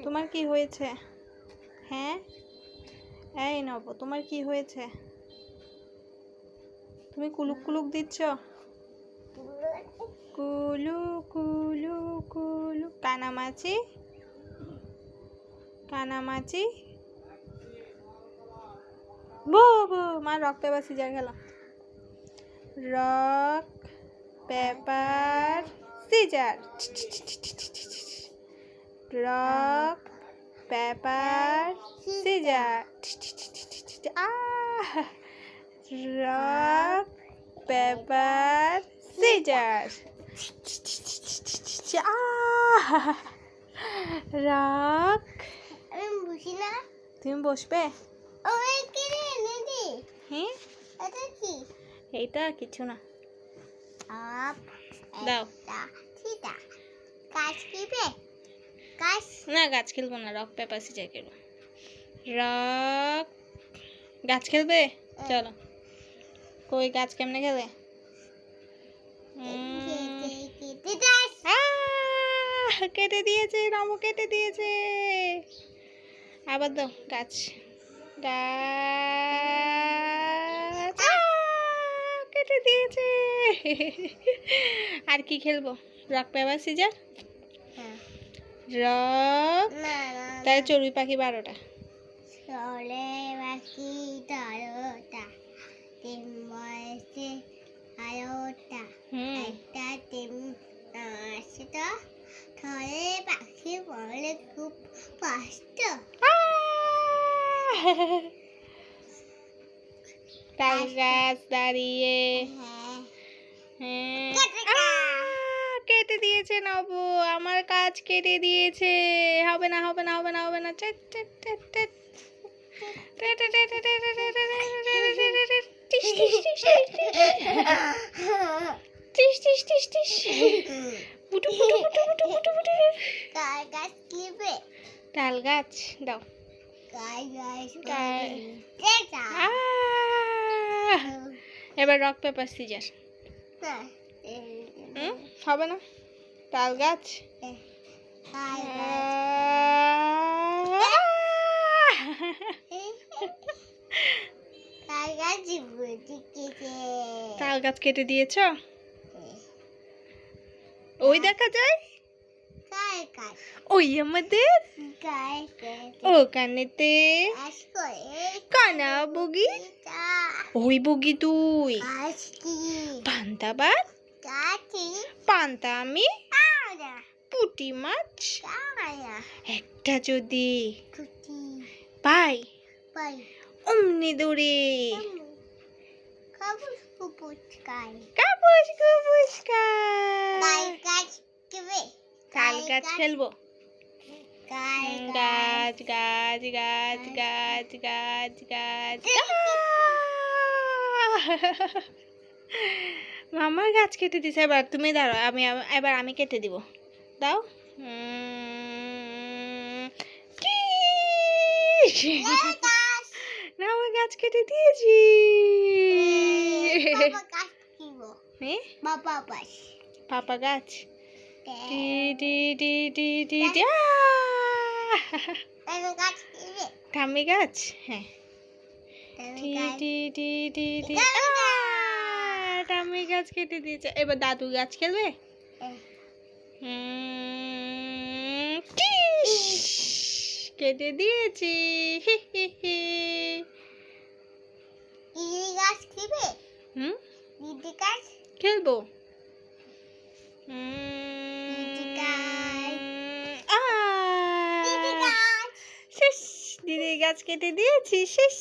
তোমার কি হয়েছে? হ্যাঁ, এই নব, তোমার কি হয়েছে? তুমি কুলুক কুলুক দিচ্ছ? কুলু কুলু কুলু। কানামাছি, কানামাছি। বো বো। মা রক পেপার সিজার খেলাম। Rock paper scissor. Rock paper scissor. Rock paper scissor. Rock. আমি বুঝি না। তুমি বসবে? ওই কি রে নেদি? হ্যাঁ, এটা কি? এইটা কিছু না। আপ দাও। ঠিকটা গাছ কিবে? গাছ না, গাছ খেলবো না, রক পেপার সিজার খেলবো। রক। গাছ খেলবে? চলো। কই গাছ কেমনে খেলে? কেটে দিয়েছে, নব কেটে দিয়েছে। আবার দাও গাছ। গাছ কেটে দিয়েছে। আর কি খেলবো? Rock paper scissor. রক। তাহলে চড়ুই পাখি 12টা। চলে বাকি 12টা, 3 বয়সে 12টা, একটা 3 আসটা, ধরে পাখি বলে খুব কষ্ট। তাল গাছ দাঁড়িয়ে। কেটে দিয়েছে নব, আমার কাজ কেটে দিয়েছে। হবে না, হবে না, হবে না, হবে না। তাল গাছ দাও। এবার রক পেপার সিজার। হবে না। তাল গাছ। তাল গাছ কেটে দিয়েছ? ওই দেখা যায়, ওই আমাদের ওখানেতে কানা বগি। ওই বগি তুই। পান্তা ভাত, পান্তা আমি, পুঁটি মাছ একটা যদি পাই অমনি দৌড়ে। কাপুস কুপুস খায়। তাল গাছ খেলবো। গাছ গাছ গাছ গাছ গাছ গাছ। মামার গাছ কেটে দিছে। এবার তুমি দাঁড়াও, এবার আমি কেটে দিব। দাও। না, আমার গাছ কেটে দিয়েছি। পাপা গাছ। ঠাম্মি গাছ। হ্যাঁ, ঠাম্মি গাছ কেটে দিয়েছে। এবার দাদু গাছ খেলবে। কেটে দিয়েছি। খেলবো। শেষ। দিদির গাছ কেটে দিয়েছি, শেষ।